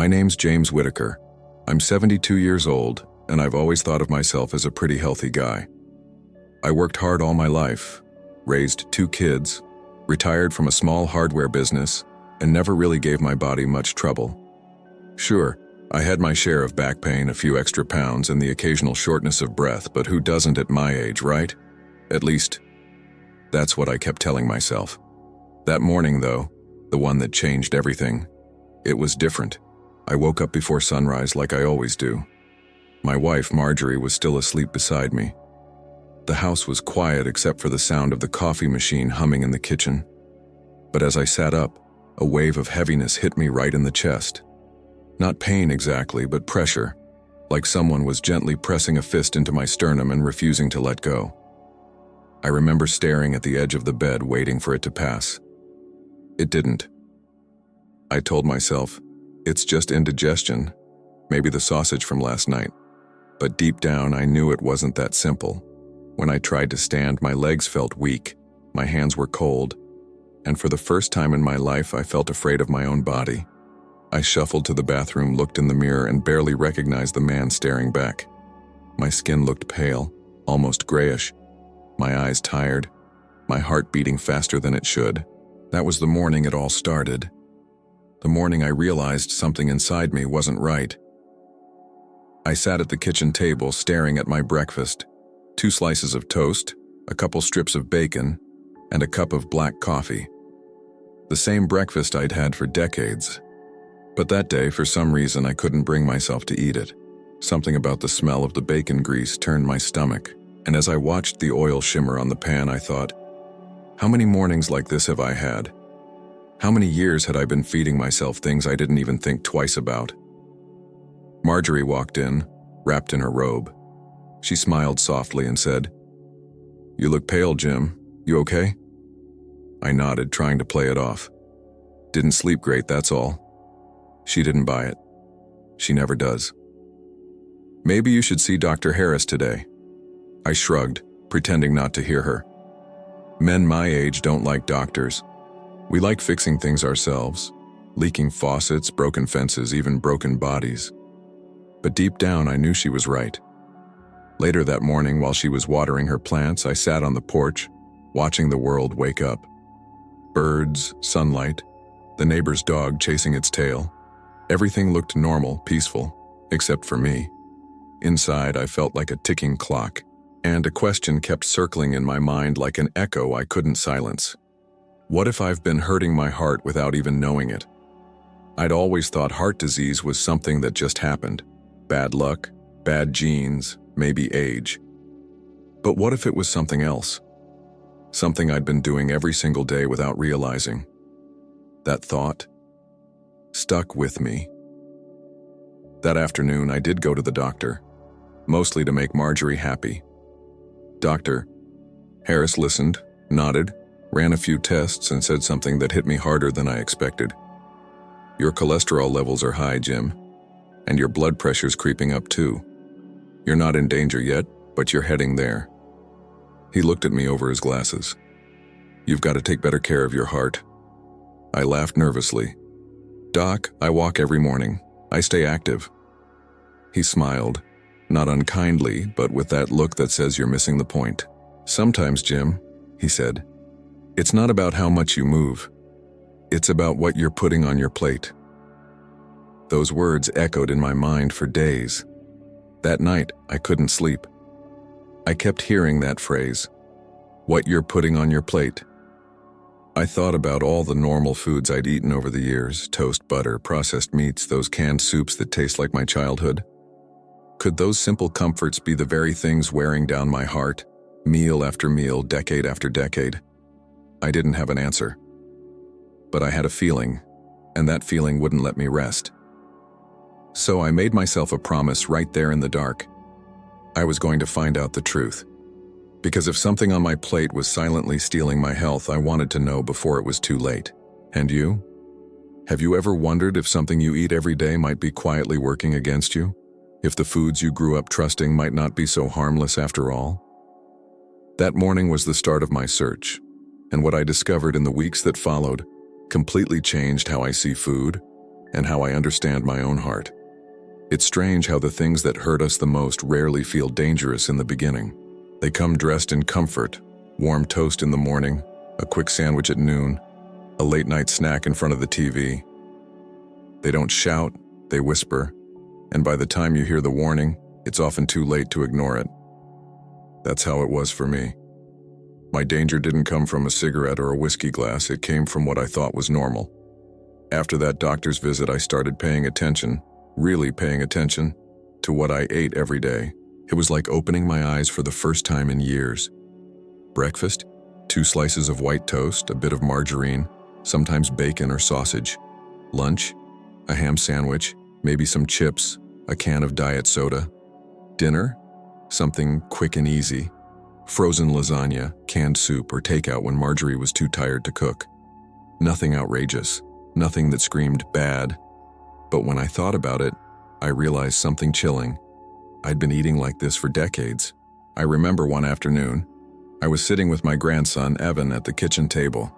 My name's James Whitaker. I'm 72 years old, and I've always thought of myself as a pretty healthy guy. I worked hard all my life, raised 2 kids, retired from a small hardware business, and never really gave my body much trouble. Sure, I had my share of back pain, a few extra pounds, and the occasional shortness of breath, but who doesn't at my age, right? At least, that's what I kept telling myself. That morning, though, the one that changed everything, it was different. I woke up before sunrise like I always do. My wife, Marjorie, was still asleep beside me. The house was quiet except for the sound of the coffee machine humming in the kitchen. But as I sat up, a wave of heaviness hit me right in the chest. Not pain exactly, but pressure, like someone was gently pressing a fist into my sternum and refusing to let go. I remember staring at the edge of the bed waiting for it to pass. It didn't. I told myself, it's just indigestion, maybe the sausage from last night. But deep down, I knew it wasn't that simple. When I tried to stand, my legs felt weak, my hands were cold, and for the first time in my life, I felt afraid of my own body. I shuffled to the bathroom, looked in the mirror, and barely recognized the man staring back. My skin looked pale, almost grayish, my eyes tired, my heart beating faster than it should. That was the morning it all started. The morning I realized something inside me wasn't right. I sat at the kitchen table staring at my breakfast, 2 slices of toast, a couple strips of bacon, and a cup of black coffee. The same breakfast I'd had for decades. But that day, for some reason, I couldn't bring myself to eat it. Something about the smell of the bacon grease turned my stomach, and as I watched the oil shimmer on the pan, I thought, how many mornings like this have I had? How many years had I been feeding myself things I didn't even think twice about? Marjorie walked in, wrapped in her robe. She smiled softly and said, "You look pale, Jim. You okay?" I nodded, trying to play it off. "Didn't sleep great, that's all." She didn't buy it. She never does. "Maybe you should see Dr. Harris today." I shrugged, pretending not to hear her. Men my age don't like doctors. We like fixing things ourselves, leaking faucets, broken fences, even broken bodies. But deep down, I knew she was right. Later that morning, while she was watering her plants, I sat on the porch, watching the world wake up. Birds, sunlight, the neighbor's dog chasing its tail. Everything looked normal, peaceful, except for me. Inside, I felt like a ticking clock, and a question kept circling in my mind like an echo I couldn't silence. What if I've been hurting my heart without even knowing it? I'd always thought heart disease was something that just happened. Bad luck, bad genes, maybe age. But what if it was something else? Something I'd been doing every single day without realizing. That thought stuck with me. That afternoon, I did go to the doctor, mostly to make Marjorie happy. Dr. Harris listened, nodded, ran a few tests, and said something that hit me harder than I expected. "Your cholesterol levels are high, Jim, and your blood pressure's creeping up too. You're not in danger yet, but you're heading there." He looked at me over his glasses. "You've got to take better care of your heart." I laughed nervously. "Doc, I walk every morning. I stay active." He smiled, not unkindly, but with that look that says you're missing the point. "Sometimes, Jim," he said, "it's not about how much you move. It's about what you're putting on your plate." Those words echoed in my mind for days. That night, I couldn't sleep. I kept hearing that phrase, "what you're putting on your plate." I thought about all the normal foods I'd eaten over the years, toast, butter, processed meats, those canned soups that taste like my childhood. Could those simple comforts be the very things wearing down my heart, meal after meal, decade after decade? I didn't have an answer. But I had a feeling, and that feeling wouldn't let me rest. So I made myself a promise right there in the dark. I was going to find out the truth. Because if something on my plate was silently stealing my health, I wanted to know before it was too late. And you? Have you ever wondered if something you eat every day might be quietly working against you? If the foods you grew up trusting might not be so harmless after all? That morning was the start of my search, and what I discovered in the weeks that followed completely changed how I see food, and how I understand my own heart. It's strange how the things that hurt us the most rarely feel dangerous in the beginning. They come dressed in comfort, warm toast in the morning, a quick sandwich at noon, a late-night snack in front of the TV. They don't shout, they whisper, and by the time you hear the warning, it's often too late to ignore it. That's how it was for me. My danger didn't come from a cigarette or a whiskey glass, it came from what I thought was normal. After that doctor's visit, I started paying attention, really paying attention, to what I ate every day. It was like opening my eyes for the first time in years. Breakfast, 2 slices of white toast, a bit of margarine, sometimes bacon or sausage. Lunch, a ham sandwich, maybe some chips, a can of diet soda. Dinner, something quick and easy. Frozen lasagna, canned soup, or takeout when Marjorie was too tired to cook. Nothing outrageous, nothing that screamed bad. But when I thought about it, I realized something chilling. I'd been eating like this for decades. I remember one afternoon, I was sitting with my grandson, Evan, at the kitchen table.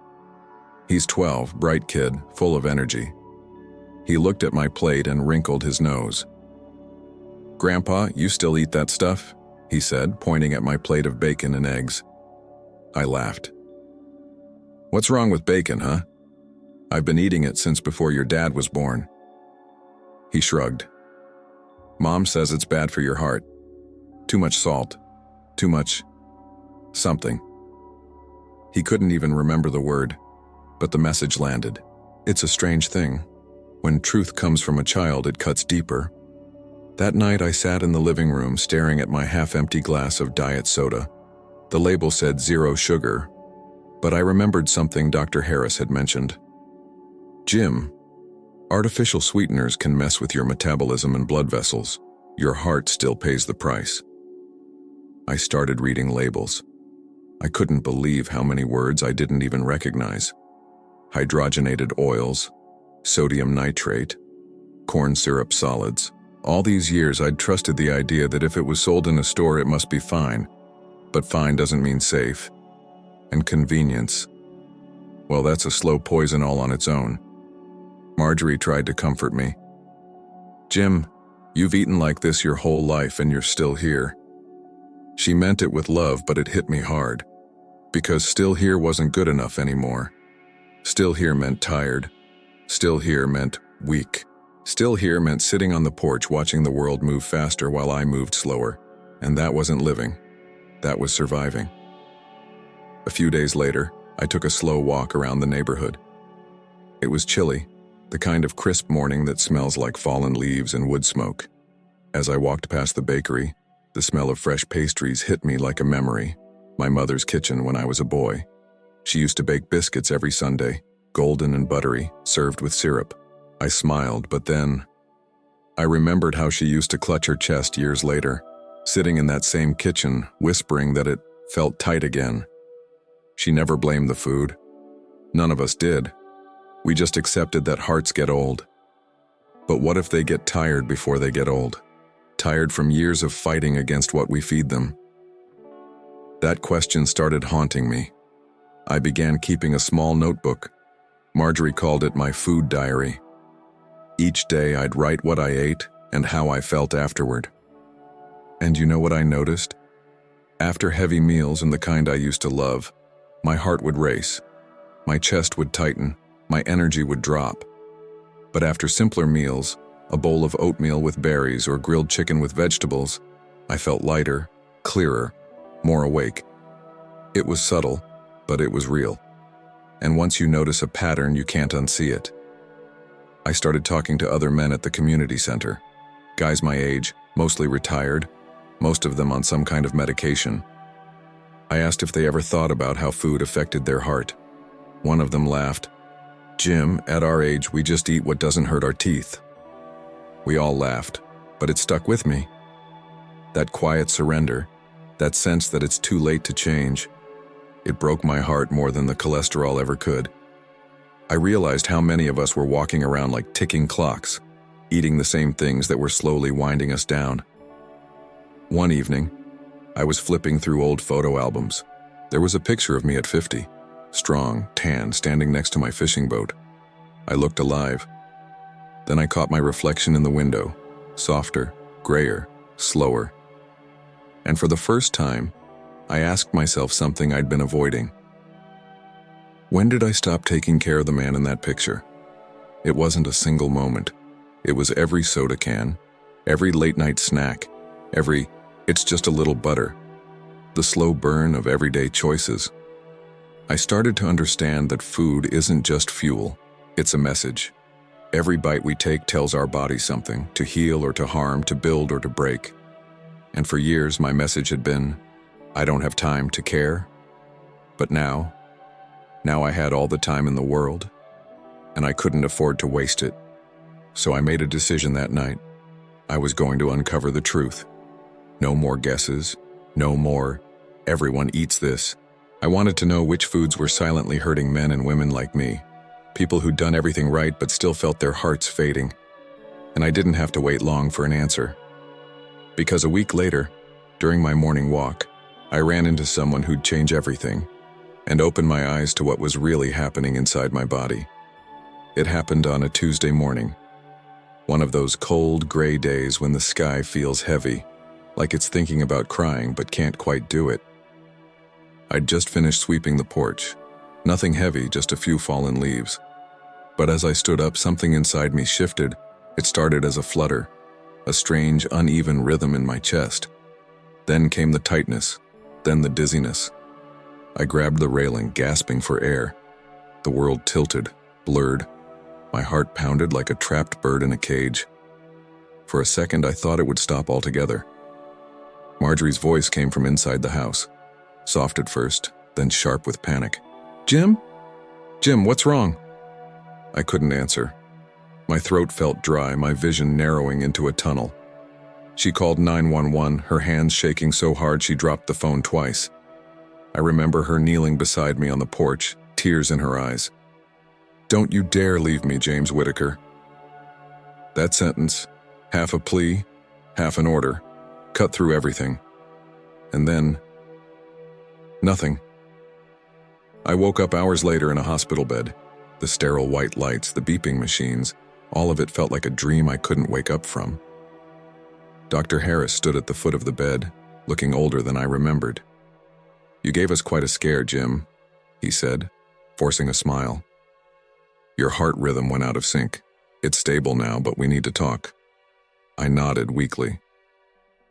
He's 12, bright kid, full of energy. He looked at my plate and wrinkled his nose. "Grandpa, you still eat that stuff?" he said, pointing at my plate of bacon and eggs. I laughed. "What's wrong with bacon, huh? I've been eating it since before your dad was born." He shrugged. "Mom says it's bad for your heart. Too much salt. Too much something." He couldn't even remember the word, but the message landed. It's a strange thing. When truth comes from a child, it cuts deeper. That night I sat in the living room staring at my half-empty glass of diet soda. The label said 0 sugar, but I remembered something Dr. Harris had mentioned. "Jim, artificial sweeteners can mess with your metabolism and blood vessels. Your heart still pays the price." I started reading labels. I couldn't believe how many words I didn't even recognize. Hydrogenated oils, sodium nitrate, corn syrup solids. All these years I'd trusted the idea that if it was sold in a store it must be fine. But fine doesn't mean safe. And convenience. Well, that's a slow poison all on its own. Marjorie tried to comfort me. "Jim, you've eaten like this your whole life and you're still here." She meant it with love, but it hit me hard. Because still here wasn't good enough anymore. Still here meant tired. Still here meant weak. Still here meant sitting on the porch watching the world move faster while I moved slower. And that wasn't living. That was surviving. A few days later, I took a slow walk around the neighborhood. It was chilly, the kind of crisp morning that smells like fallen leaves and wood smoke. As I walked past the bakery, the smell of fresh pastries hit me like a memory. My mother's kitchen when I was a boy. She used to bake biscuits every Sunday, golden and buttery, served with syrup. I smiled, but then I remembered how she used to clutch her chest years later, sitting in that same kitchen, whispering that it felt tight again. She never blamed the food. None of us did. We just accepted that hearts get old. But what if they get tired before they get old? Tired from years of fighting against what we feed them? That question started haunting me. I began keeping a small notebook. Marjorie called it my food diary. Each day I'd write what I ate and how I felt afterward. And you know what I noticed? After heavy meals and the kind I used to love, my heart would race. My chest would tighten. My energy would drop. But after simpler meals, a bowl of oatmeal with berries or grilled chicken with vegetables, I felt lighter, clearer, more awake. It was subtle, but it was real. And once you notice a pattern, you can't unsee it. I started talking to other men at the community center. Guys my age, mostly retired, most of them on some kind of medication. I asked if they ever thought about how food affected their heart. One of them laughed. "Jim, at our age, we just eat what doesn't hurt our teeth." We all laughed, but it stuck with me. That quiet surrender, that sense that it's too late to change, it broke my heart more than the cholesterol ever could. I realized how many of us were walking around like ticking clocks, eating the same things that were slowly winding us down. One evening, I was flipping through old photo albums. There was a picture of me at 50, strong, tan, standing next to my fishing boat. I looked alive. Then I caught my reflection in the window, softer, grayer, slower. And for the first time, I asked myself something I'd been avoiding. When did I stop taking care of the man in that picture? It wasn't a single moment. It was every soda can, every late-night snack, every "it's just a little butter," the slow burn of everyday choices. I started to understand that food isn't just fuel, it's a message. Every bite we take tells our body something, to heal or to harm, to build or to break. And for years my message had been, I don't have time to care. But now I had all the time in the world, and I couldn't afford to waste it. So I made a decision that night. I was going to uncover the truth. No more guesses, no more, everyone eats this. I wanted to know which foods were silently hurting men and women like me, people who'd done everything right but still felt their hearts fading. And I didn't have to wait long for an answer. Because a week later, during my morning walk, I ran into someone who'd change everything and opened my eyes to what was really happening inside my body. It happened on a Tuesday morning, one of those cold, gray days when the sky feels heavy, like it's thinking about crying but can't quite do it. I'd just finished sweeping the porch. Nothing heavy, just a few fallen leaves. But as I stood up, something inside me shifted. It started as a flutter, a strange, uneven rhythm in my chest. Then came the tightness, then the dizziness. I grabbed the railing, gasping for air. The world tilted, blurred. My heart pounded like a trapped bird in a cage. For a second, I thought it would stop altogether. Marjorie's voice came from inside the house, soft at first, then sharp with panic. "Jim? Jim, what's wrong?" I couldn't answer. My throat felt dry, my vision narrowing into a tunnel. She called 911, her hands shaking so hard she dropped the phone twice. I remember her kneeling beside me on the porch, tears in her eyes. "Don't you dare leave me, James Whitaker." That sentence, half a plea, half an order, cut through everything. And then, nothing. I woke up hours later in a hospital bed. The sterile white lights, the beeping machines, all of it felt like a dream I couldn't wake up from. Dr. Harris stood at the foot of the bed, looking older than I remembered. "You gave us quite a scare, Jim," he said, forcing a smile. "Your heart rhythm went out of sync. It's stable now, but we need to talk." I nodded weakly.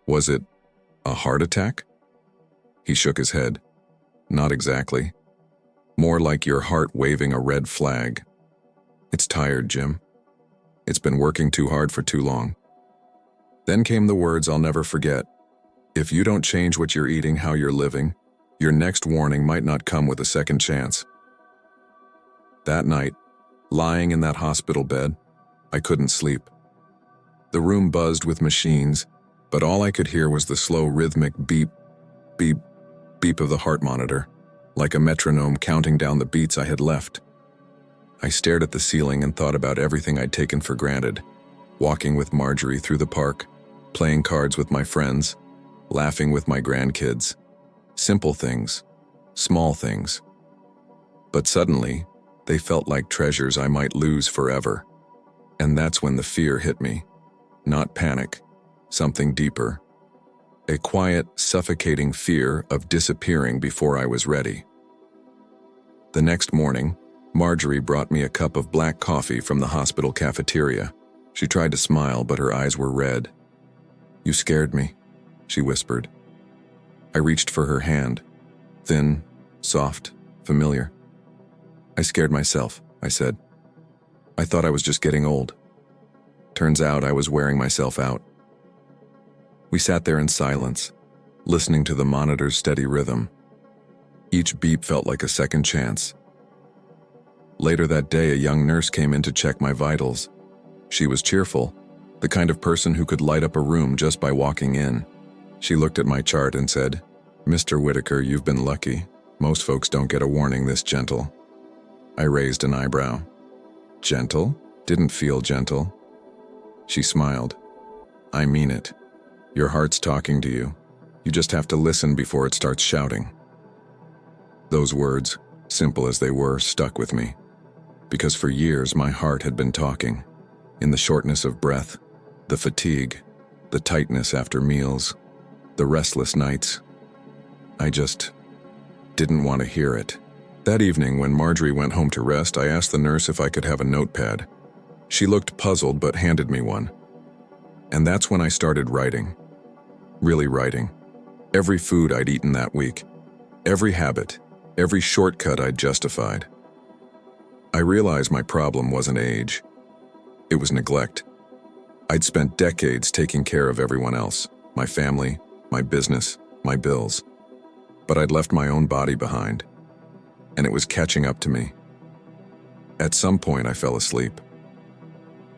"Was it a heart attack?" He shook his head. "Not exactly. More like your heart waving a red flag. It's tired, Jim. It's been working too hard for too long." Then came the words I'll never forget. "If you don't change what you're eating, how you're living, your next warning might not come with a second chance." That night, lying in that hospital bed, I couldn't sleep. The room buzzed with machines, but all I could hear was the slow rhythmic beep, beep, beep of the heart monitor, like a metronome counting down the beats I had left. I stared at the ceiling and thought about everything I'd taken for granted, walking with Marjorie through the park, playing cards with my friends, laughing with my grandkids. Simple things, small things. But suddenly, they felt like treasures I might lose forever. And that's when the fear hit me. Not panic, something deeper. A quiet, suffocating fear of disappearing before I was ready. The next morning, Marjorie brought me a cup of black coffee from the hospital cafeteria. She tried to smile, but her eyes were red. "You scared me," she whispered. I reached for her hand. Thin, soft, familiar. "I scared myself," I said. "I thought I was just getting old. Turns out I was wearing myself out." We sat there in silence, listening to the monitor's steady rhythm. Each beep felt like a second chance. Later that day, a young nurse came in to check my vitals. She was cheerful, the kind of person who could light up a room just by walking in. She looked at my chart and said, "Mr. Whitaker, you've been lucky. Most folks don't get a warning this gentle." I raised an eyebrow. "Gentle? Didn't feel gentle." She smiled. "I mean it. Your heart's talking to you. You just have to listen before it starts shouting." Those words, simple as they were, stuck with me. Because for years my heart had been talking. in the shortness of breath, the fatigue, the tightness after meals, the restless nights. I just didn't want to hear it. That evening, when Marjorie went home to rest, I asked the nurse if I could have a notepad. She looked puzzled but handed me one. And that's when I started writing. Really writing. Every food I'd eaten that week. Every habit. Every shortcut I'd justified. I realized my problem wasn't age. It was neglect. I'd spent decades taking care of everyone else. My family, my business, my bills. But I'd left my own body behind. And it was catching up to me. At some point, I fell asleep.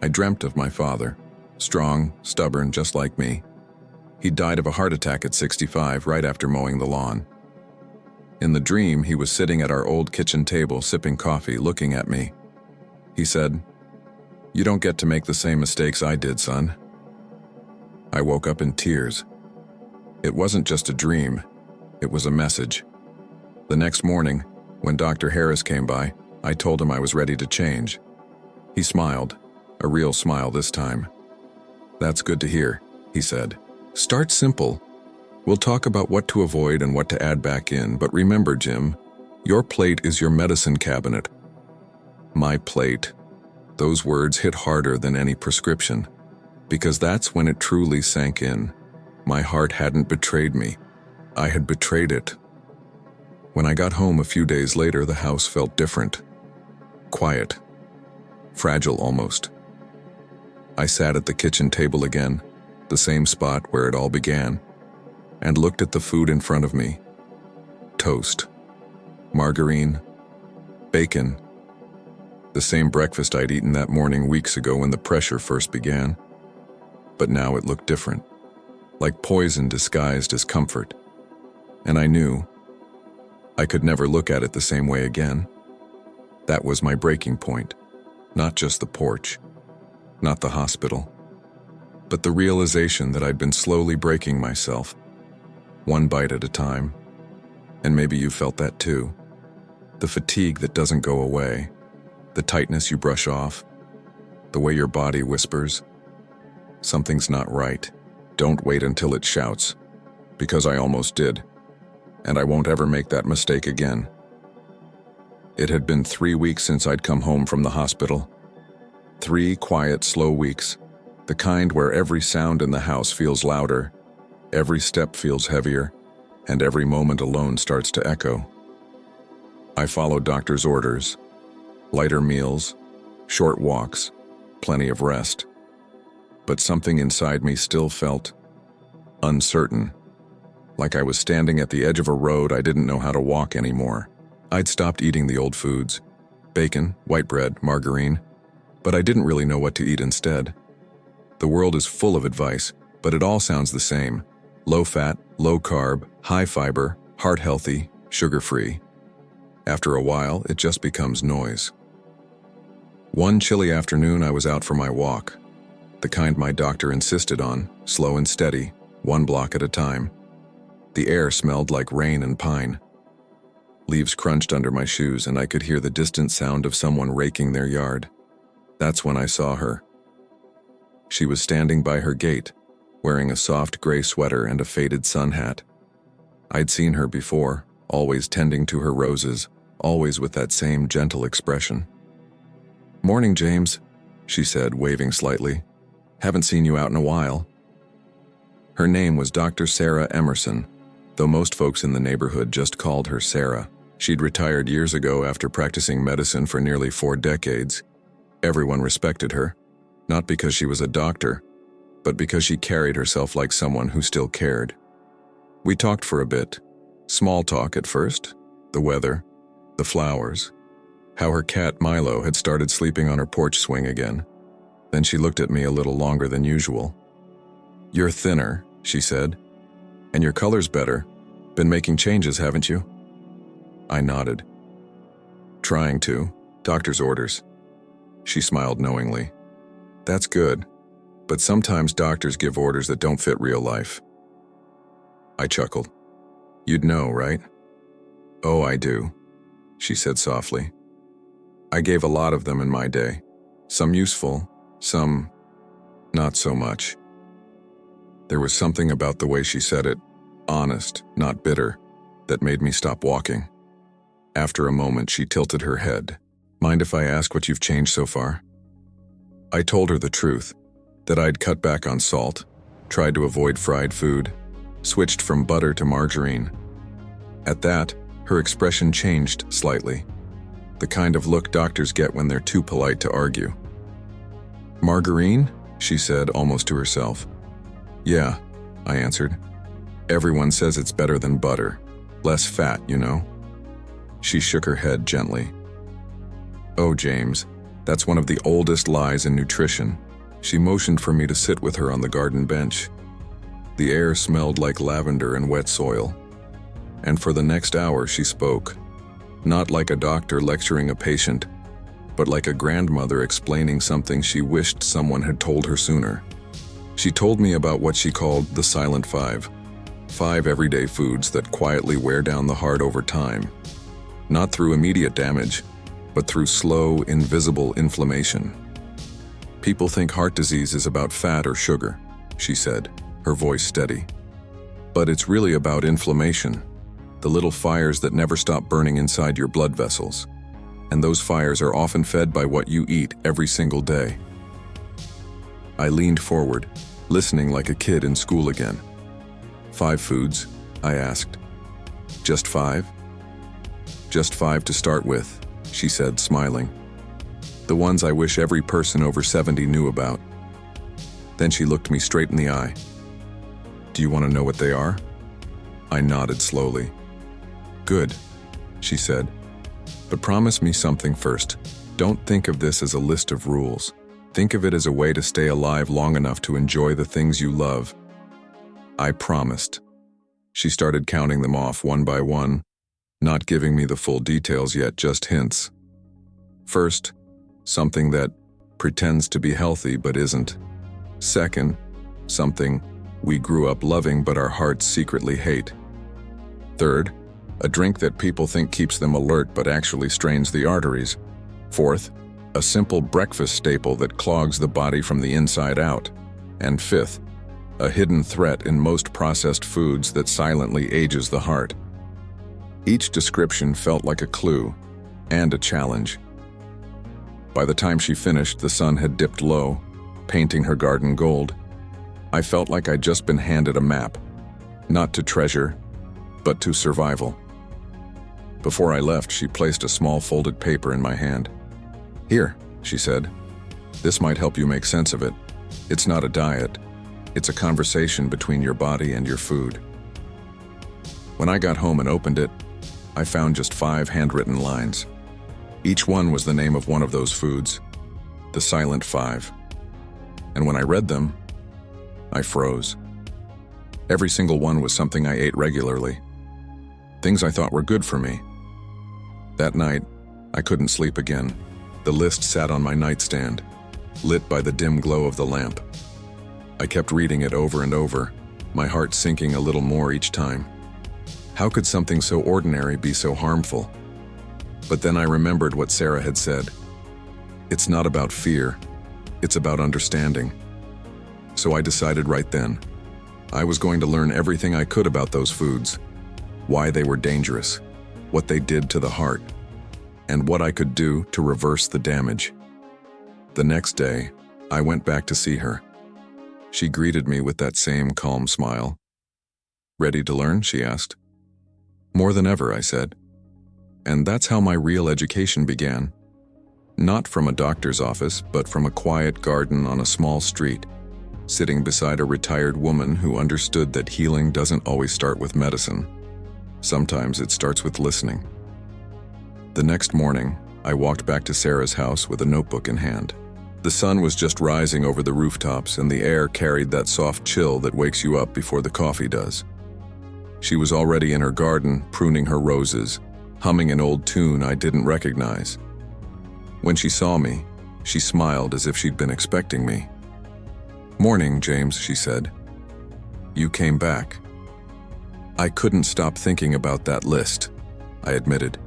I dreamt of my father, strong, stubborn, just like me. He died of a heart attack at 65, right after mowing the lawn. In the dream, he was sitting at our old kitchen table, sipping coffee, looking at me. He said, "You don't get to make the same mistakes I did, son." I woke up in tears. It wasn't just a dream, it was a message. The next morning, when Dr. Harris came by, I told him I was ready to change. He smiled, a real smile this time. "That's good to hear," he said. "Start simple. We'll talk about what to avoid and what to add back in, but remember, Jim, your plate is your medicine cabinet." My plate. Those words hit harder than any prescription, because that's when it truly sank in. My heart hadn't betrayed me. I had betrayed it. When I got home a few days later, the house felt different. Quiet. Fragile almost. I sat at the kitchen table again, the same spot where it all began, and looked at the food in front of me. Toast. Margarine. Bacon. The same breakfast I'd eaten that morning weeks ago when the pressure first began. But now it looked different, like poison disguised as comfort. And I knew I could never look at it the same way again. That was my breaking point. Not just the porch, not the hospital, but the realization that I'd been slowly breaking myself, one bite at a time. And maybe you felt that too. The fatigue that doesn't go away, the tightness you brush off, the way your body whispers, "Something's not right. Don't wait until it shouts," because I almost did. And I won't ever make that mistake again. It had been 3 weeks since I'd come home from the hospital. 3 quiet, slow weeks, the kind where every sound in the house feels louder, every step feels heavier, and every moment alone starts to echo. I followed doctor's orders: lighter meals, short walks, plenty of rest. But something inside me still felt uncertain. Like I was standing at the edge of a road I didn't know how to walk anymore. I'd stopped eating the old foods, bacon, white bread, margarine, but I didn't really know what to eat instead. The world is full of advice, but it all sounds the same: low fat, low carb, high fiber, heart healthy, sugar-free. After a while, it just becomes noise. One chilly afternoon, I was out for my walk, the kind my doctor insisted on, slow and steady, 1 block at a time. The air smelled like rain and pine. Leaves crunched under my shoes, and I could hear the distant sound of someone raking their yard. That's when I saw her. She was standing by her gate, wearing a soft gray sweater and a faded sun hat. I'd seen her before, always tending to her roses, always with that same gentle expression. "Morning, James," she said, waving slightly. "Haven't seen you out in a while." Her name was Dr. Sarah Emerson, though most folks in the neighborhood just called her Sarah. She'd retired years ago after practicing medicine for nearly 4 decades. Everyone respected her, not because she was a doctor, but because she carried herself like someone who still cared. We talked for a bit, small talk at first, the weather, the flowers, how her cat Milo had started sleeping on her porch swing again. Then she looked at me a little longer than usual. "You're thinner," she said, "and your color's better. Been making changes, haven't you?" I nodded. "Trying to. Doctor's orders." She smiled knowingly. "That's good, but sometimes doctors give orders that don't fit real life." I chuckled. "You'd know, right?" "Oh, I do," she said softly. "I gave a lot of them in my day. Some useful, Some, not so much. There was something about the way she said it, honest, not bitter, that made me stop walking. After a moment, she tilted her head. Mind if I ask what you've changed so far? I told her the truth, that I'd cut back on salt, tried to avoid fried food, switched from butter to margarine. At that, her expression changed slightly, the kind of look doctors get when they're too polite to argue. Margarine? She said, almost to herself. Yeah, I answered. Everyone says it's better than butter. Less fat, you know. She shook her head gently. Oh, James, that's one of the oldest lies in nutrition. She motioned for me to sit with her on the garden bench. The air smelled like lavender and wet soil. And for the next hour she spoke, not like a doctor lecturing a patient, but like a grandmother explaining something she wished someone had told her sooner. She told me about what she called the silent five. 5 everyday foods that quietly wear down the heart over time. Not through immediate damage, but through slow, invisible inflammation. People think heart disease is about fat or sugar, she said, her voice steady. But it's really about inflammation, the little fires that never stop burning inside your blood vessels. And those fires are often fed by what you eat every single day. I leaned forward, listening like a kid in school again. 5 foods? I asked. Just 5? Just 5 to start with, she said, smiling. The ones I wish every person over 70 knew about. Then she looked me straight in the eye. Do you want to know what they are? I nodded slowly. Good, she said. But promise me something first. Don't think of this as a list of rules. Think of it as a way to stay alive long enough to enjoy the things you love. I promised. She started counting them off one by one, not giving me the full details yet, just hints. First, something that pretends to be healthy but isn't. Second, something we grew up loving but our hearts secretly hate. Third, a drink that people think keeps them alert but actually strains the arteries. Fourth, a simple breakfast staple that clogs the body from the inside out. And fifth, a hidden threat in most processed foods that silently ages the heart. Each description felt like a clue and a challenge. By the time she finished, the sun had dipped low, painting her garden gold. I felt like I'd just been handed a map, not to treasure, but to survival. Before I left, she placed a small folded paper in my hand. Here, she said. This might help you make sense of it. It's not a diet. It's a conversation between your body and your food. When I got home and opened it, I found just 5 handwritten lines. Each one was the name of one of those foods, the silent 5. And when I read them, I froze. Every single one was something I ate regularly. Things I thought were good for me. That night, I couldn't sleep again. The list sat on my nightstand, lit by the dim glow of the lamp. I kept reading it over and over, my heart sinking a little more each time. How could something so ordinary be so harmful? But then I remembered what Sarah had said. It's not about fear, it's about understanding. So I decided right then, I was going to learn everything I could about those foods, why they were dangerous, what they did to the heart, and what I could do to reverse the damage. The next day, I went back to see her. She greeted me with that same calm smile. Ready to learn? She asked. More than ever, I said. And that's how my real education began. Not from a doctor's office, but from a quiet garden on a small street, sitting beside a retired woman who understood that healing doesn't always start with medicine. Sometimes it starts with listening. The next morning, I walked back to Sarah's house with a notebook in hand. The sun was just rising over the rooftops, and the air carried that soft chill that wakes you up before the coffee does. She was already in her garden, pruning her roses, humming an old tune I didn't recognize. When she saw me, she smiled as if she'd been expecting me. "Morning, James," she said. "You came back." I couldn't stop thinking about that list, I admitted.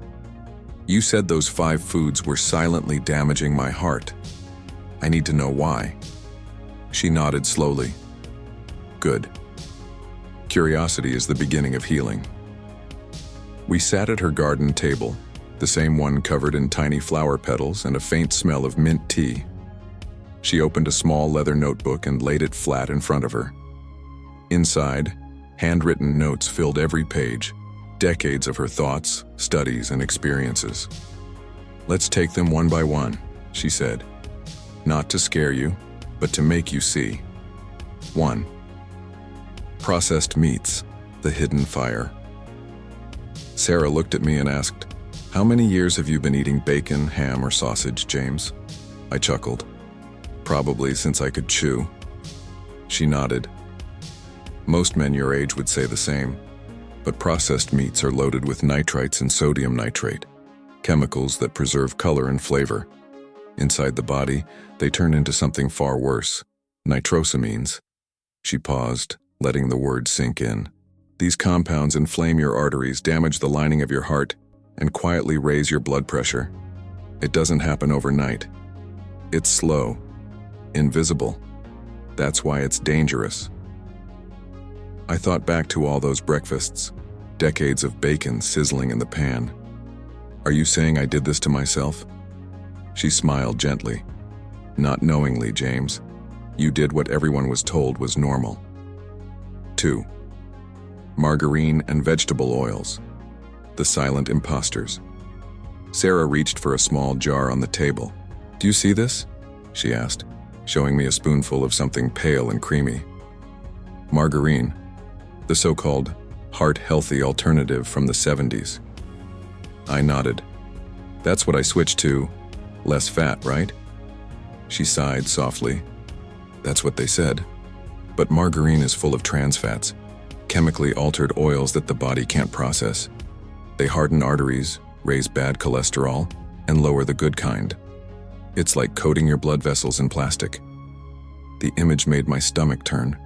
You said those 5 foods were silently damaging my heart. I need to know why. She nodded slowly. Good. Curiosity is the beginning of healing. We sat at her garden table, the same one covered in tiny flower petals and a faint smell of mint tea. She opened a small leather notebook and laid it flat in front of her. Inside, handwritten notes filled every page, decades of her thoughts, studies, and experiences. Let's take them one by one, she said. Not to scare you, but to make you see. 1. Processed meats, the hidden fire. Sarah looked at me and asked, "How many years have you been eating bacon, ham, or sausage, James?" I chuckled. "Probably since I could chew." She nodded. Most men your age would say the same, but processed meats are loaded with nitrites and sodium nitrate, chemicals that preserve color and flavor. Inside the body, they turn into something far worse, nitrosamines. She paused, letting the word sink in. These compounds inflame your arteries, damage the lining of your heart, and quietly raise your blood pressure. It doesn't happen overnight. It's slow, invisible. That's why it's dangerous. I thought back to all those breakfasts, decades of bacon sizzling in the pan. Are you saying I did this to myself? She smiled gently. Not knowingly, James. You did what everyone was told was normal. 2. Margarine and vegetable oils. The silent imposters. Sarah reached for a small jar on the table. Do you see this? She asked, showing me a spoonful of something pale and creamy. Margarine, the so-called heart-healthy alternative from the 70s. I nodded. That's what I switched to. Less fat, right? She sighed softly. That's what they said. But margarine is full of trans fats, chemically altered oils that the body can't process. They harden arteries, raise bad cholesterol, and lower the good kind. It's like coating your blood vessels in plastic. The image made my stomach turn.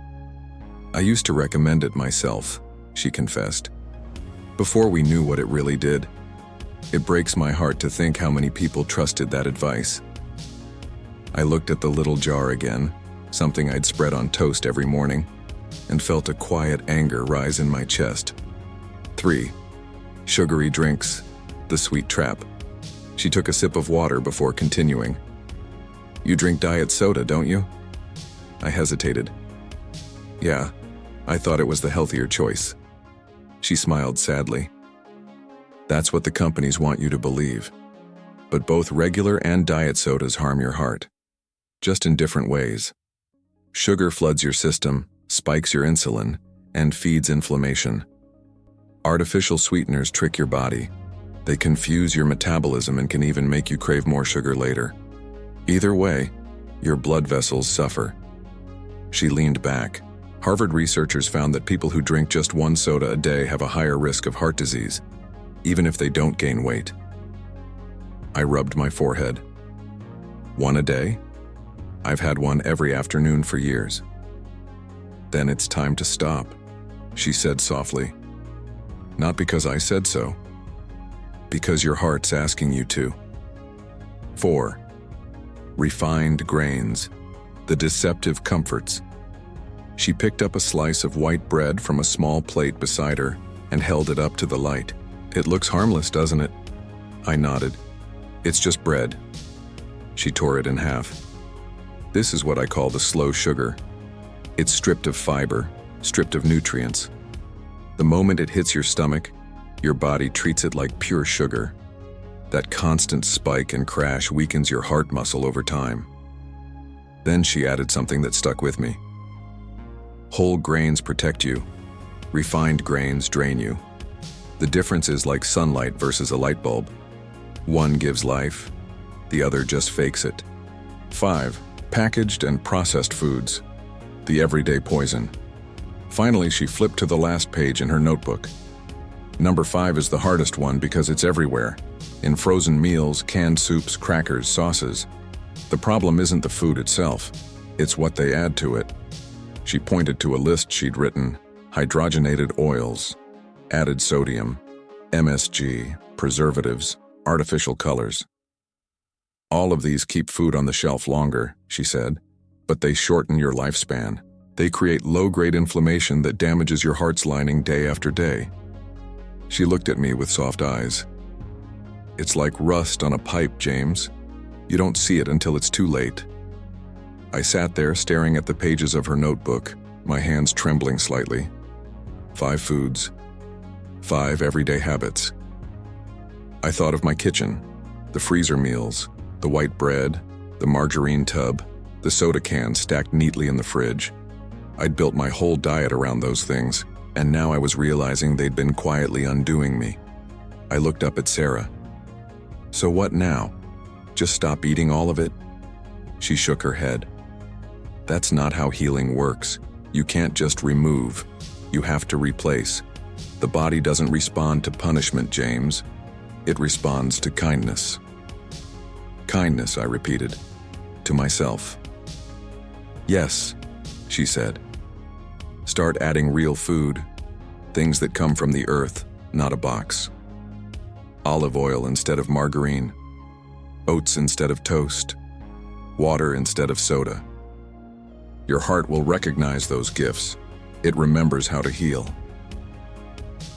I used to recommend it myself, she confessed, before we knew what it really did. It breaks my heart to think how many people trusted that advice. I looked at the little jar again, something I'd spread on toast every morning, and felt a quiet anger rise in my chest. 3. Sugary drinks, the sweet trap. She took a sip of water before continuing. You drink diet soda, don't you? I hesitated. Yeah, I thought it was the healthier choice. She smiled sadly. That's what the companies want you to believe. But both regular and diet sodas harm your heart, just in different ways. Sugar floods your system, spikes your insulin, and feeds inflammation. Artificial sweeteners trick your body. They confuse your metabolism and can even make you crave more sugar later. Either way, your blood vessels suffer. She leaned back. Harvard researchers found that people who drink just one soda a day have a higher risk of heart disease, even if they don't gain weight. I rubbed my forehead. One a day? I've had one every afternoon for years. Then it's time to stop, she said softly. Not because I said so, because your heart's asking you to. 4. Refined grains, the deceptive comforts. She picked up a slice of white bread from a small plate beside her and held it up to the light. It looks harmless, doesn't it? I nodded. It's just bread. She tore it in half. This is what I call the slow sugar. It's stripped of fiber, stripped of nutrients. The moment it hits your stomach, your body treats it like pure sugar. That constant spike and crash weakens your heart muscle over time. Then she added something that stuck with me. Whole grains protect you. Refined grains drain you. The difference is like sunlight versus a light bulb. One gives life, the other just fakes it. 5. Packaged and processed foods, the everyday poison. Finally, she flipped to the last page in her notebook. Number 5 is the hardest one because it's everywhere. In frozen meals, canned soups, crackers, sauces. The problem isn't the food itself, it's what they add to it. She pointed to a list she'd written: hydrogenated oils, added sodium, MSG, preservatives, artificial colors. All of these keep food on the shelf longer, she said, but they shorten your lifespan. They create low-grade inflammation that damages your heart's lining day after day. She looked at me with soft eyes. It's like rust on a pipe, James. You don't see it until it's too late. I sat there staring at the pages of her notebook, my hands trembling slightly. 5 foods. 5 everyday habits. I thought of my kitchen, the freezer meals, the white bread, the margarine tub, the soda cans stacked neatly in the fridge. I'd built my whole diet around those things, and now I was realizing they'd been quietly undoing me. I looked up at Sarah. So what now? Just stop eating all of it? She shook her head. That's not how healing works. You can't just remove. You have to replace. The body doesn't respond to punishment, James. It responds to kindness. Kindness, I repeated, to myself. Yes, she said. Start adding real food, things that come from the earth, not a box. Olive oil instead of margarine, oats instead of toast, water instead of soda. Your heart will recognize those gifts. It remembers how to heal.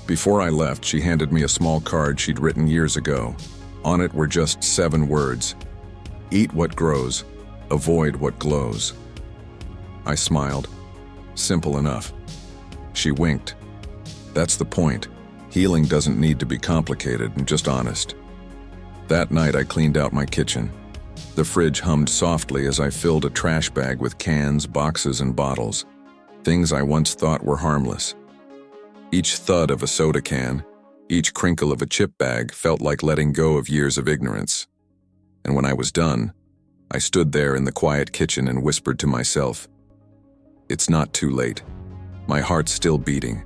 Before I left, she handed me a small card she'd written years ago. On it were just 7 words. Eat what grows, avoid what glows. I smiled. Simple enough. She winked. That's the point. Healing doesn't need to be complicated and just honest. That night I cleaned out my kitchen. The fridge hummed softly as I filled a trash bag with cans, boxes, and bottles. Things I once thought were harmless. Each thud of a soda can, each crinkle of a chip bag felt like letting go of years of ignorance. And when I was done, I stood there in the quiet kitchen and whispered to myself, it's not too late. My heart's still beating,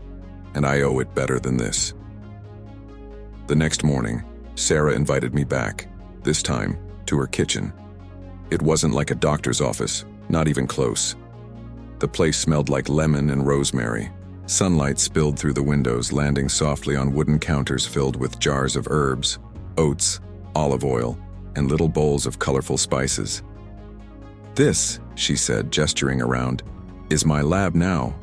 and I owe it better than this. The next morning, Sarah invited me back, this time to her kitchen. It wasn't like a doctor's office, not even close. The place smelled like lemon and rosemary. Sunlight spilled through the windows, landing softly on wooden counters filled with jars of herbs, oats, olive oil, and little bowls of colorful spices. This, she said, gesturing around, is my lab now.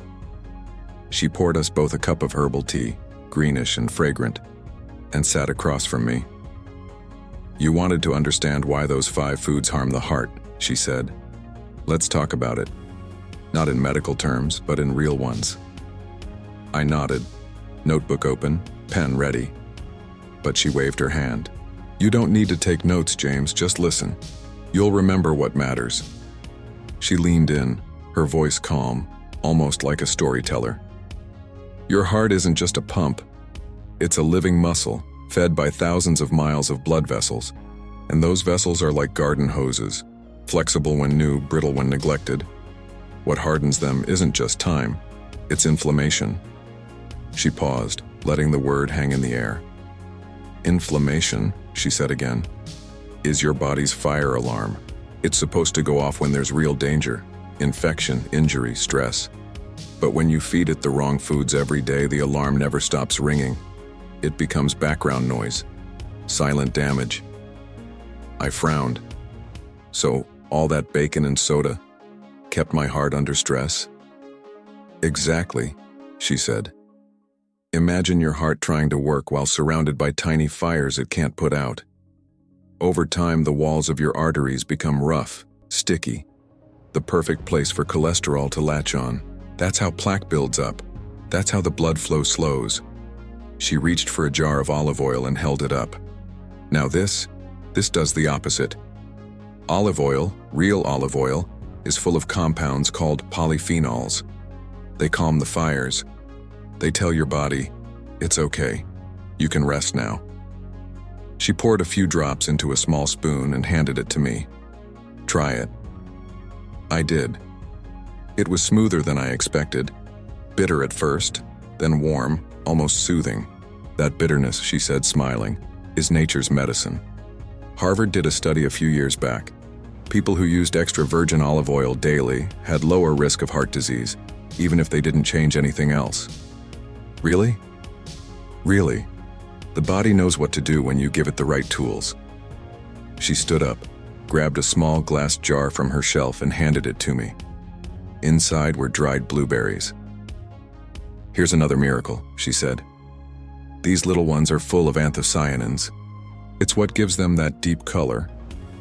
She poured us both a cup of herbal tea, greenish and fragrant, and sat across from me. You wanted to understand why those 5 foods harm the heart, she said. Let's talk about it. Not in medical terms, but in real ones. I nodded, notebook open, pen ready. But she waved her hand. You don't need to take notes, James, just listen. You'll remember what matters. She leaned in, her voice calm, almost like a storyteller. Your heart isn't just a pump. It's a living muscle, fed by thousands of miles of blood vessels. And those vessels are like garden hoses, flexible when new, brittle when neglected. What hardens them isn't just time, it's inflammation. She paused, letting the word hang in the air. Inflammation, she said again, is your body's fire alarm. It's supposed to go off when there's real danger, infection, injury, stress. But when you feed it the wrong foods every day, the alarm never stops ringing. It becomes background noise, silent damage. I frowned. So, all that bacon and soda kept my heart under stress? Exactly, she said. Imagine your heart trying to work while surrounded by tiny fires it can't put out. Over time, the walls of your arteries become rough, sticky, the perfect place for cholesterol to latch on. That's how plaque builds up. That's how the blood flow slows. She reached for a jar of olive oil and held it up. Now this does the opposite. Olive oil, real olive oil, is full of compounds called polyphenols. They calm the fires. They tell your body, it's okay, you can rest now. She poured a few drops into a small spoon and handed it to me. Try it. I did. It was smoother than I expected. Bitter at first, then warm, almost soothing. That bitterness, she said, smiling, is nature's medicine. Harvard did a study a few years back. People who used extra virgin olive oil daily had lower risk of heart disease, even if they didn't change anything else. Really? Really. The body knows what to do when you give it the right tools. She stood up. grabbed a small glass jar from her shelf and handed it to me. Inside were dried blueberries. "Here's another miracle," she said. "These little ones are full of anthocyanins. It's what gives them that deep color.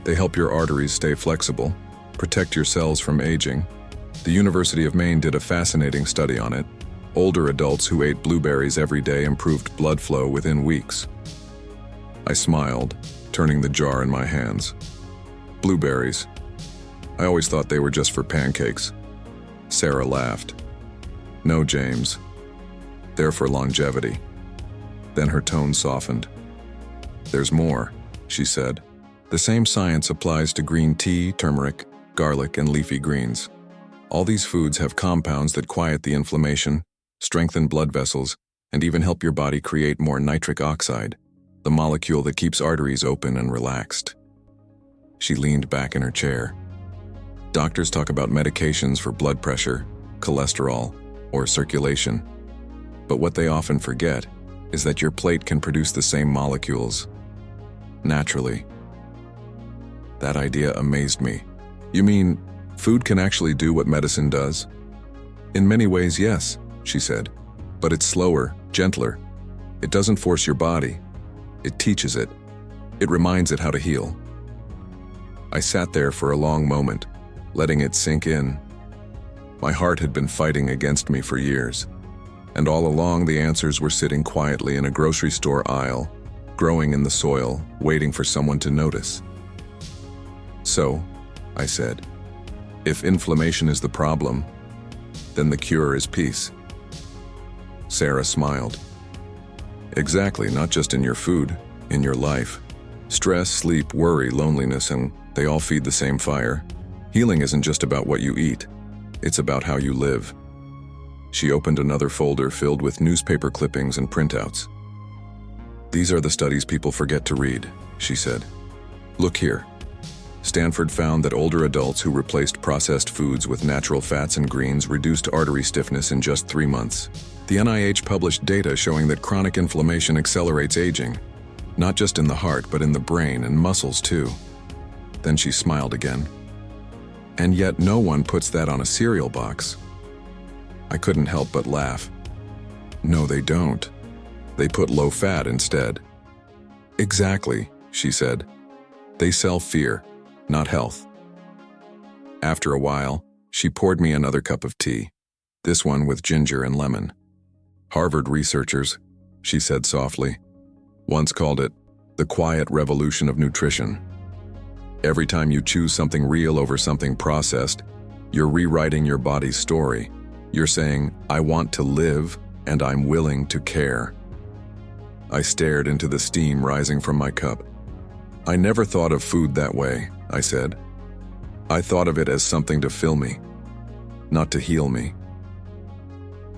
They help your arteries stay flexible, protect your cells from aging. The University of Maine did a fascinating study on it. Older adults who ate blueberries every day improved blood flow within weeks." I smiled, turning the jar in my hands. "Blueberries. I always thought they were just for pancakes." Sarah laughed. "No, James. They're for longevity." Then her tone softened. "There's more," she said. "The same science applies to green tea, turmeric, garlic, and leafy greens. All these foods have compounds that quiet the inflammation, strengthen blood vessels, and even help your body create more nitric oxide, the molecule that keeps arteries open and relaxed." She leaned back in her chair. "Doctors talk about medications for blood pressure, cholesterol, or circulation. But what they often forget is that your plate can produce the same molecules naturally." That idea amazed me. "You mean food can actually do what medicine does?" "In many ways, yes," she said. "But it's slower, gentler. It doesn't force your body. It teaches it. It reminds it how to heal." I sat there for a long moment, letting it sink in. My heart had been fighting against me for years, and all along the answers were sitting quietly in a grocery store aisle, growing in the soil, waiting for someone to notice. "So," I said, "if inflammation is the problem, then the cure is peace." Sarah smiled. "Exactly, not just in your food, in your life. Stress, sleep, worry, loneliness, and they all feed the same fire. Healing isn't just about what you eat, it's about how you live." She opened another folder filled with newspaper clippings and printouts. "These are the studies people forget to read," she said. "Look here. Stanford found that older adults who replaced processed foods with natural fats and greens reduced artery stiffness in just 3 months. The NIH published data showing that chronic inflammation accelerates aging, not just in the heart but in the brain and muscles too." Then she smiled again. "And yet no one puts that on a cereal box." I couldn't help but laugh. "No, they don't. They put low fat instead." "Exactly," she said. "They sell fear, not health." After a while, she poured me another cup of tea, this one with ginger and lemon. "Harvard researchers," she said softly, "once called it the quiet revolution of nutrition. Every time you choose something real over something processed, you're rewriting your body's story. You're saying, 'I want to live, and I'm willing to care.'" I stared into the steam rising from my cup. "I never thought of food that way," I said. "I thought of it as something to fill me, not to heal me."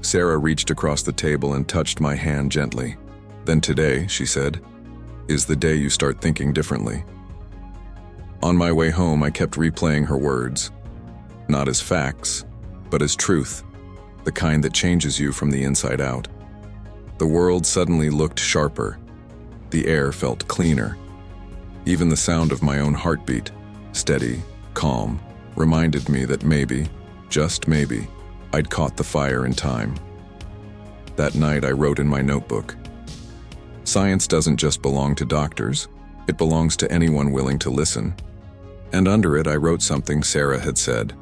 Sarah reached across the table and touched my hand gently. "Then today," she said, "is the day you start thinking differently." On my way home, I kept replaying her words, not as facts, but as truth, the kind that changes you from the inside out. The world suddenly looked sharper. The air felt cleaner. Even the sound of my own heartbeat, steady, calm, reminded me that maybe, just maybe, I'd caught the fire in time. That night I wrote in my notebook, "Science doesn't just belong to doctors, it belongs to anyone willing to listen." And under it I wrote something Sarah had said,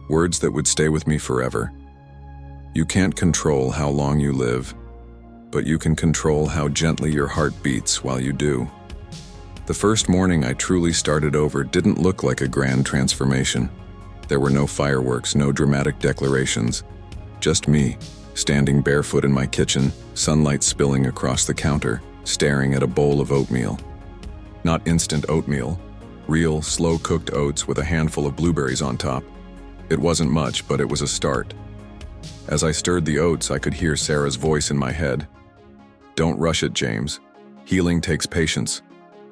words that would stay with me forever. "You can't control how long you live, but you can control how gently your heart beats while you do." The first morning I truly started over didn't look like a grand transformation. There were no fireworks, no dramatic declarations. Just me, standing barefoot in my kitchen, sunlight spilling across the counter, staring at a bowl of oatmeal. Not instant oatmeal, real, slow-cooked oats with a handful of blueberries on top. It wasn't much, but it was a start. As I stirred the oats, I could hear Sarah's voice in my head. "Don't rush it, James. Healing takes patience.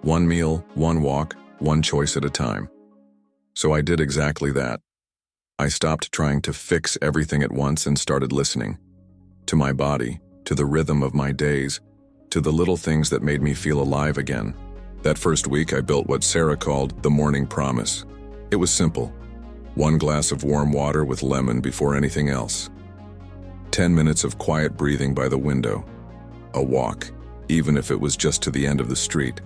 One meal, one walk, one choice at a time." So I did exactly that. I stopped trying to fix everything at once and started listening. To my body, to the rhythm of my days, to the little things that made me feel alive again. That first week, I built what Sarah called the morning promise. It was simple. 1 glass of warm water with lemon before anything else. 10 minutes of quiet breathing by the window. A walk, even if it was just to the end of the street.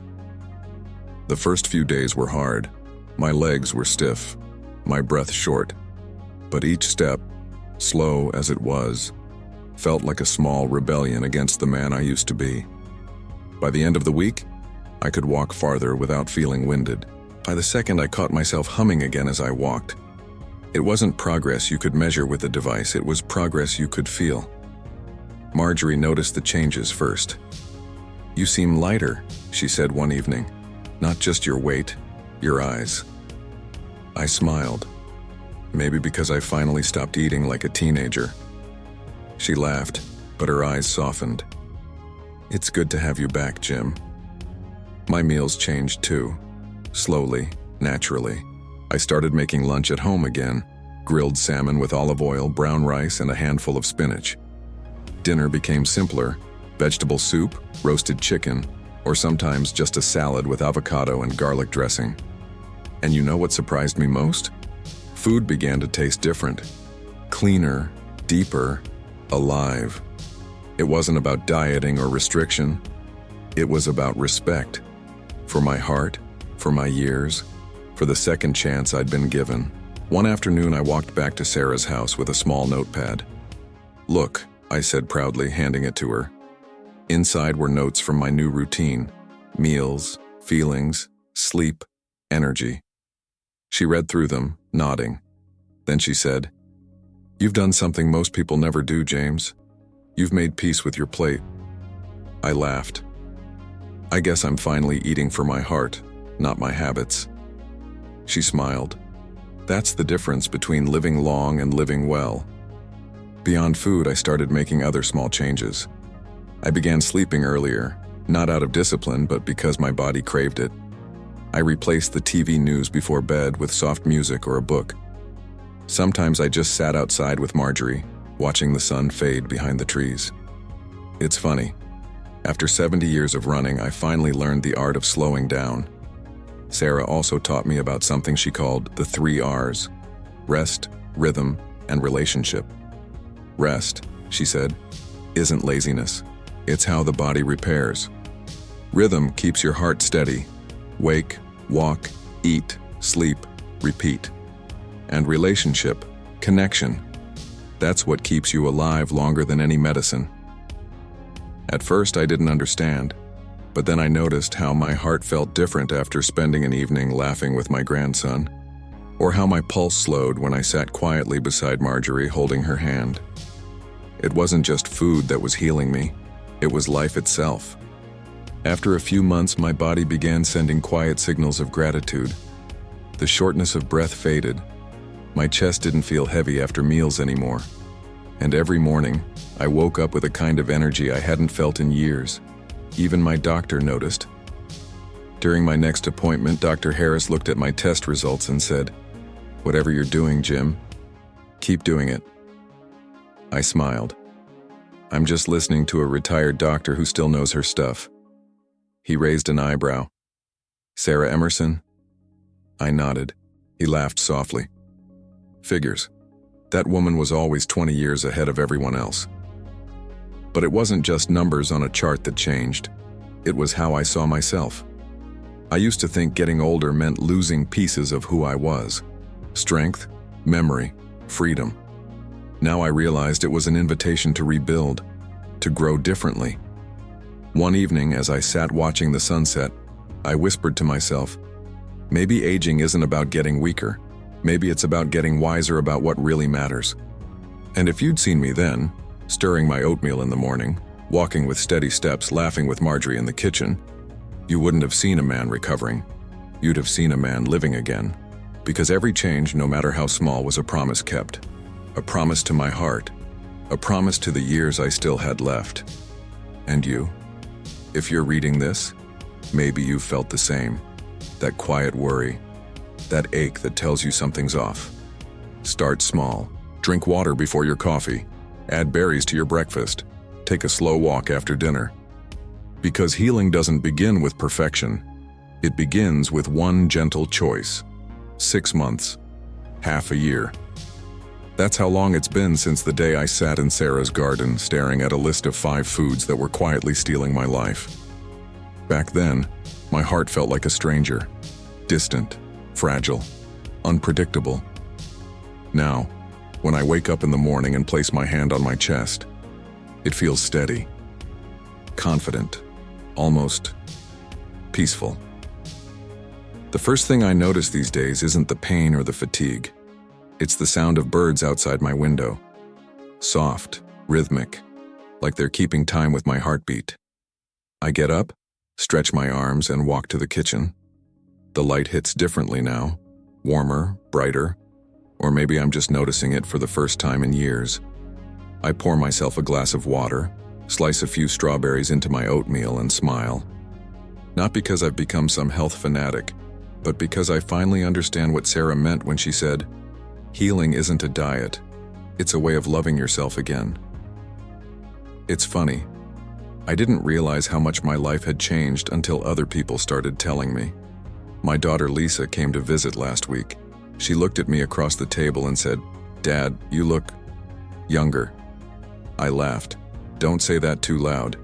The first few days were hard. My legs were stiff, my breath short. But each step, slow as it was, felt like a small rebellion against the man I used to be. By the end of the week, I could walk farther without feeling winded. By the second, I caught myself humming again as I walked. It wasn't progress you could measure with a device, it was progress you could feel. Marjorie noticed the changes first. "You seem lighter," she said one evening. "Not just your weight, your eyes." I smiled. Maybe because I finally stopped eating like a teenager. She laughed, but her eyes softened. "It's good to have you back, Jim." My meals changed too. Slowly, naturally. I started making lunch at home again. Grilled salmon with olive oil, brown rice, and a handful of spinach. Dinner became simpler. Vegetable soup, roasted chicken, or sometimes just a salad with avocado and garlic dressing. And you know what surprised me most? Food began to taste different. Cleaner, deeper, alive. It wasn't about dieting or restriction. It was about respect. For my heart, for my years, for the second chance I'd been given. One afternoon, I walked back to Sarah's house with a small notepad. "Look," I said proudly, handing it to her. Inside were notes from my new routine: meals, feelings, sleep, energy. She read through them, nodding. Then she said, "You've done something most people never do, James. You've made peace with your plate." I laughed. "I guess I'm finally eating for my heart, not my habits." She smiled. "That's the difference between living long and living well." Beyond food, I started making other small changes. I began sleeping earlier, not out of discipline, but because my body craved it. I replaced the TV news before bed with soft music or a book. Sometimes I just sat outside with Marjorie, watching the sun fade behind the trees. It's funny. After 70 years of running, I finally learned the art of slowing down. Sarah also taught me about something she called the 3 R's: rest, rhythm, and relationship. Rest, she said, isn't laziness. It's how the body repairs. Rhythm keeps your heart steady. Wake, walk, eat, sleep, repeat. And relationship, connection. That's what keeps you alive longer than any medicine. At first, I didn't understand. But then I noticed how my heart felt different after spending an evening laughing with my grandson, or how my pulse slowed when I sat quietly beside Marjorie holding her hand. It wasn't just food that was healing me, it was life itself. After a few months, my body began sending quiet signals of gratitude. The shortness of breath faded. My chest didn't feel heavy after meals anymore. And every morning, I woke up with a kind of energy I hadn't felt in years. Even my doctor noticed. During my next appointment, Dr. Harris looked at my test results and said, "Whatever you're doing, Jim, keep doing it." I smiled. I'm just listening to a retired doctor who still knows her stuff. He raised an eyebrow. "Sarah Emerson?" I nodded. He laughed softly. "Figures. That woman was always 20 years ahead of everyone else." But it wasn't just numbers on a chart that changed. It was how I saw myself. I used to think getting older meant losing pieces of who I was. Strength, memory, freedom. Now I realized it was an invitation to rebuild, to grow differently. One evening, as I sat watching the sunset, I whispered to myself, maybe aging isn't about getting weaker. Maybe it's about getting wiser about what really matters. And if you'd seen me then, stirring my oatmeal in the morning, walking with steady steps, laughing with Marjorie in the kitchen, you wouldn't have seen a man recovering. You'd have seen a man living again. Because every change, no matter how small, was a promise kept. A promise to my heart. A promise to the years I still had left. And you? If you're reading this, maybe you've felt the same. That quiet worry. That ache that tells you something's off. Start small. Drink water before your coffee. Add berries to your breakfast. Take a slow walk after dinner. Because healing doesn't begin with perfection. It begins with one gentle choice. 6 months. Half a year. That's how long it's been since the day I sat in Sarah's garden staring at a list of 5 foods that were quietly stealing my life. Back then, my heart felt like a stranger. Distant, fragile, unpredictable. Now, when I wake up in the morning and place my hand on my chest, it feels steady, confident, almost peaceful. The first thing I notice these days isn't the pain or the fatigue. It's the sound of birds outside my window. Soft, rhythmic, like they're keeping time with my heartbeat. I get up, stretch my arms, and walk to the kitchen. The light hits differently now, warmer, brighter, or maybe I'm just noticing it for the first time in years. I pour myself a glass of water, slice a few strawberries into my oatmeal, and smile. Not because I've become some health fanatic, but because I finally understand what Sarah meant when she said, "Healing isn't a diet, it's a way of loving yourself again." It's funny. I didn't realize how much my life had changed until other people started telling me. My daughter Lisa came to visit last week. She looked at me across the table and said, "Dad, you look younger." I laughed. "Don't say that too loud.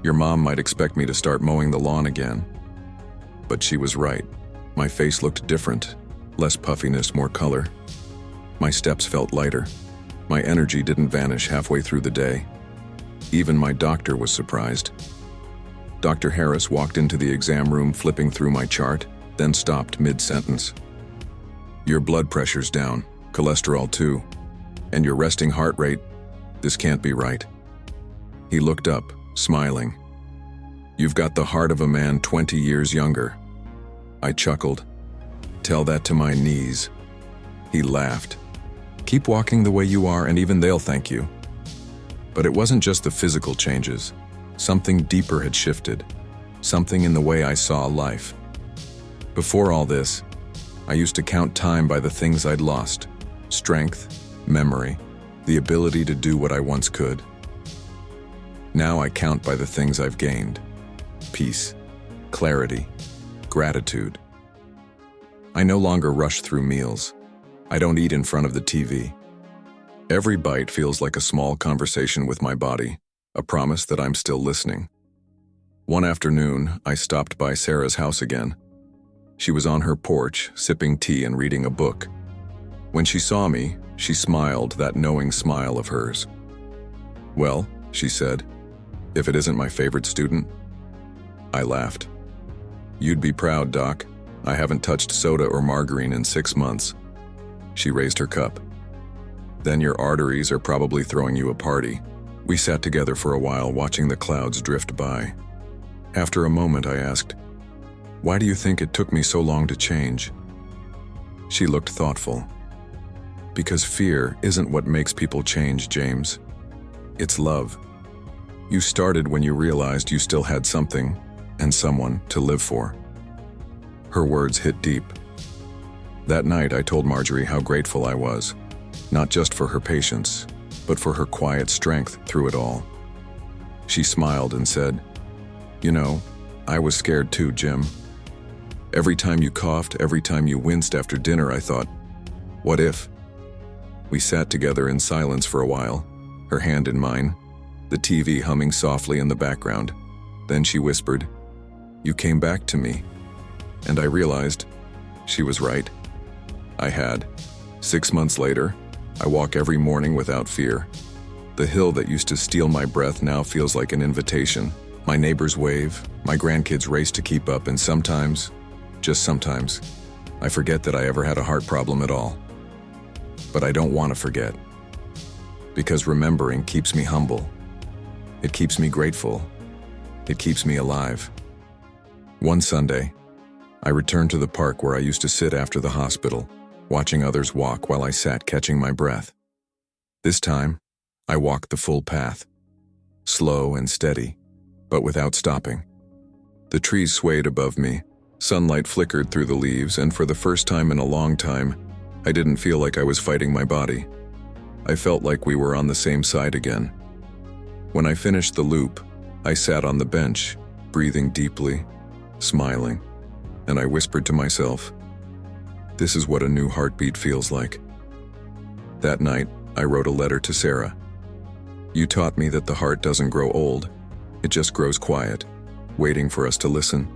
Your mom might expect me to start mowing the lawn again." But she was right. My face looked different, less puffiness, more color. My steps felt lighter. My energy didn't vanish halfway through the day. Even my doctor was surprised. Dr. Harris walked into the exam room flipping through my chart, then stopped mid-sentence. "Your blood pressure's down, cholesterol too, and your resting heart rate. This can't be right." He looked up, smiling. "You've got the heart of a man 20 years younger." I chuckled. "Tell that to my knees." He laughed. "Keep walking the way you are and even they'll thank you." But it wasn't just the physical changes. Something deeper had shifted. Something in the way I saw life. Before all this, I used to count time by the things I'd lost. Strength, memory, the ability to do what I once could. Now I count by the things I've gained. Peace, clarity, gratitude. I no longer rush through meals. I don't eat in front of the TV. Every bite feels like a small conversation with my body, a promise that I'm still listening. One afternoon, I stopped by Sarah's house again. She was on her porch, sipping tea and reading a book. When she saw me, she smiled, that knowing smile of hers. "Well," she said, "if it isn't my favorite student?" I laughed. "You'd be proud, Doc. I haven't touched soda or margarine in 6 months." She raised her cup. "Then your arteries are probably throwing you a party." We sat together for a while, watching the clouds drift by. After a moment, I asked, "Why do you think it took me so long to change?" She looked thoughtful. "Because fear isn't what makes people change, James. It's love. You started when you realized you still had something and someone to live for." Her words hit deep. That night, I told Marjorie how grateful I was, not just for her patience, but for her quiet strength through it all. She smiled and said, "You know, I was scared too, Jim. Every time you coughed, every time you winced after dinner, I thought, what if?" We sat together in silence for a while, her hand in mine, the TV humming softly in the background. Then she whispered, "You came back to me." And I realized she was right. I had. 6 months later, I walk every morning without fear. The hill that used to steal my breath now feels like an invitation. My neighbors wave, my grandkids race to keep up, and sometimes, just sometimes, I forget that I ever had a heart problem at all. But I don't want to forget. Because remembering keeps me humble. It keeps me grateful. It keeps me alive. One Sunday, I returned to the park where I used to sit after the hospital, watching others walk while I sat catching my breath. This time, I walked the full path, slow and steady, but without stopping. The trees swayed above me, sunlight flickered through the leaves, and for the first time in a long time, I didn't feel like I was fighting my body. I felt like we were on the same side again. When I finished the loop, I sat on the bench, breathing deeply, smiling. and I whispered to myself, "This is what a new heartbeat feels like." That night, I wrote a letter to Sarah. "You taught me that the heart doesn't grow old, it just grows quiet, waiting for us to listen.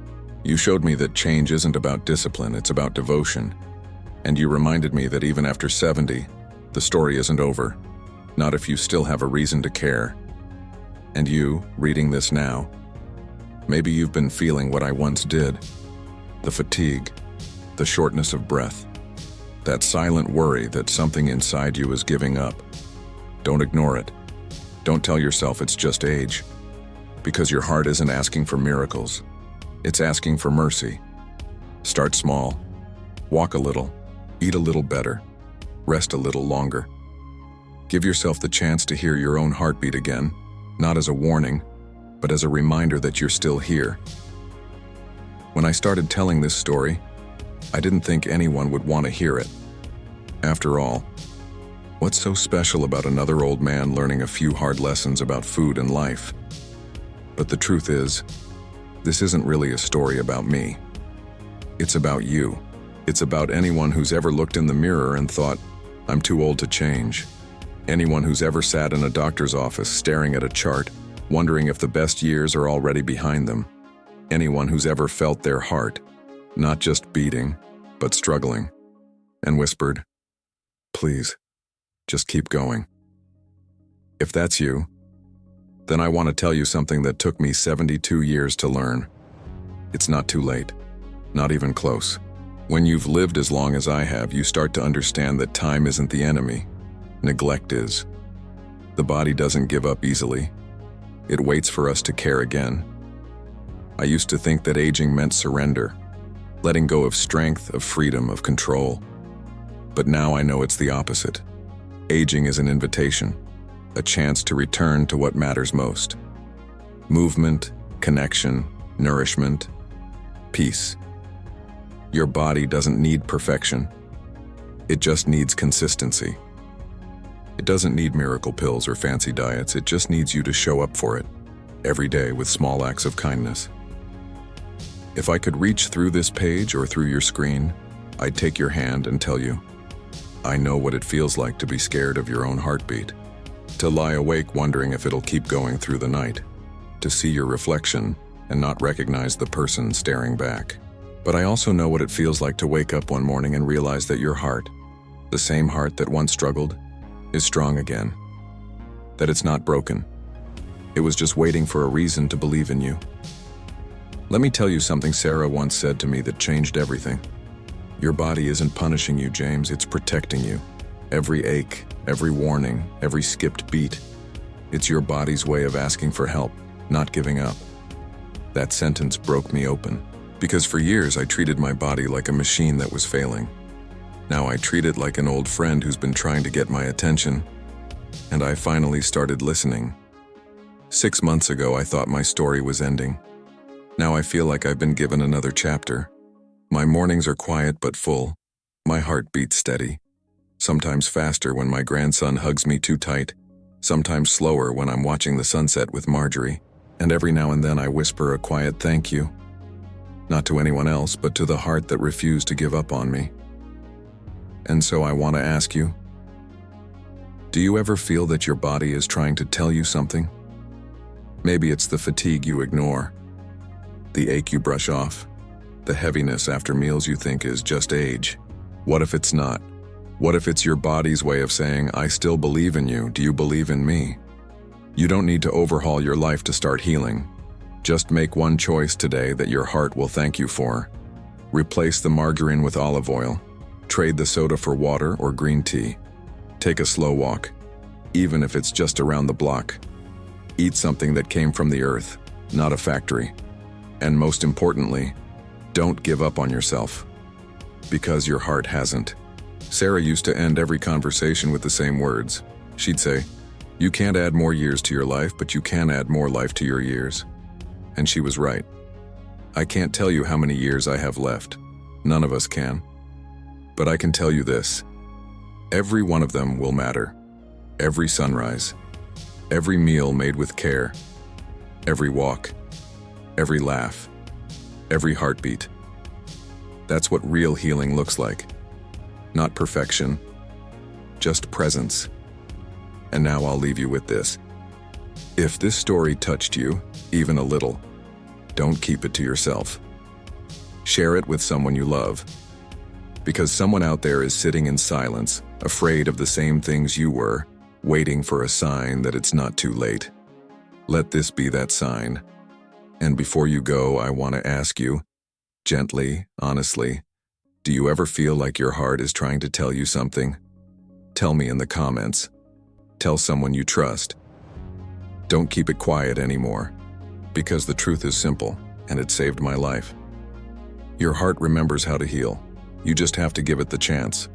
You showed me that change isn't about discipline, it's about devotion. And you reminded me that even after 70, the story isn't over, not if you still have a reason to care. And you, reading this now, maybe you've been feeling what I once did. The fatigue, the shortness of breath, that silent worry that something inside you is giving up. Don't ignore it. Don't tell yourself it's just age, because your heart isn't asking for miracles. It's asking for mercy. Start small. Walk a little. Eat a little better. Rest a little longer. Give yourself the chance to hear your own heartbeat again, not as a warning, but as a reminder that you're still here. When I started telling this story, I didn't think anyone would want to hear it. After all, what's so special about another old man learning a few hard lessons about food and life? But the truth is, this isn't really a story about me. It's about you. It's about anyone who's ever looked in the mirror and thought, "I'm too old to change." Anyone who's ever sat in a doctor's office staring at a chart, wondering if the best years are already behind them. Anyone who's ever felt their heart, not just beating, but struggling, and whispered, "Please, just keep going." If that's you, then I want to tell you something that took me 72 years to learn. It's not too late, not even close. When you've lived as long as I have, you start to understand that time isn't the enemy. Neglect is. The body doesn't give up easily. It waits for us to care again. I used to think that aging meant surrender, letting go of strength, of freedom, of control. But now I know it's the opposite. Aging is an invitation, a chance to return to what matters most. Movement, connection, nourishment, peace. Your body doesn't need perfection. It just needs consistency. It doesn't need miracle pills or fancy diets. It just needs you to show up for it, every day with small acts of kindness. If I could reach through this page or through your screen, I'd take your hand and tell you, I know what it feels like to be scared of your own heartbeat, to lie awake wondering if it'll keep going through the night, to see your reflection and not recognize the person staring back. But I also know what it feels like to wake up one morning and realize that your heart, the same heart that once struggled, is strong again. That it's not broken. It was just waiting for a reason to believe in you. Let me tell you something Sarah once said to me that changed everything. Your body isn't punishing you, James, it's protecting you. Every ache, every warning, every skipped beat, it's your body's way of asking for help, not giving up. That sentence broke me open. Because for years I treated my body like a machine that was failing. Now I treat it like an old friend who's been trying to get my attention. And I finally started listening. 6 months ago I thought my story was ending. Now I feel like I've been given another chapter. My mornings are quiet but full. My heart beats steady. Sometimes faster when my grandson hugs me too tight. Sometimes slower when I'm watching the sunset with Marjorie. And every now and then I whisper a quiet thank you. Not to anyone else, but to the heart that refused to give up on me. And so I want to ask you, do you ever feel that your body is trying to tell you something? Maybe it's the fatigue you ignore, the ache you brush off, the heaviness after meals you think is just age. What if it's not? What if it's your body's way of saying, I still believe in you, do you believe in me? You don't need to overhaul your life to start healing. Just make one choice today that your heart will thank you for. Replace the margarine with olive oil. Trade the soda for water or green tea. Take a slow walk, even if it's just around the block. Eat something that came from the earth, not a factory. And most importantly, don't give up on yourself. Because your heart hasn't. Sarah used to end every conversation with the same words. She'd say, "You can't add more years to your life, but you can add more life to your years." And she was right. I can't tell you how many years I have left. None of us can. But I can tell you this. Every one of them will matter. Every sunrise. Every meal made with care. Every walk. Every laugh. Every heartbeat. That's what real healing looks like. Not perfection, just presence. And now I'll leave you with this. If this story touched you, even a little, don't keep it to yourself. Share it with someone you love. Because someone out there is sitting in silence, afraid of the same things you were, waiting for a sign that it's not too late. Let this be that sign. And before you go, I want to ask you, gently, honestly, do you ever feel like your heart is trying to tell you something? Tell me in the comments. Tell someone you trust. Don't keep it quiet anymore, because the truth is simple, and it saved my life. Your heart remembers how to heal. You just have to give it the chance.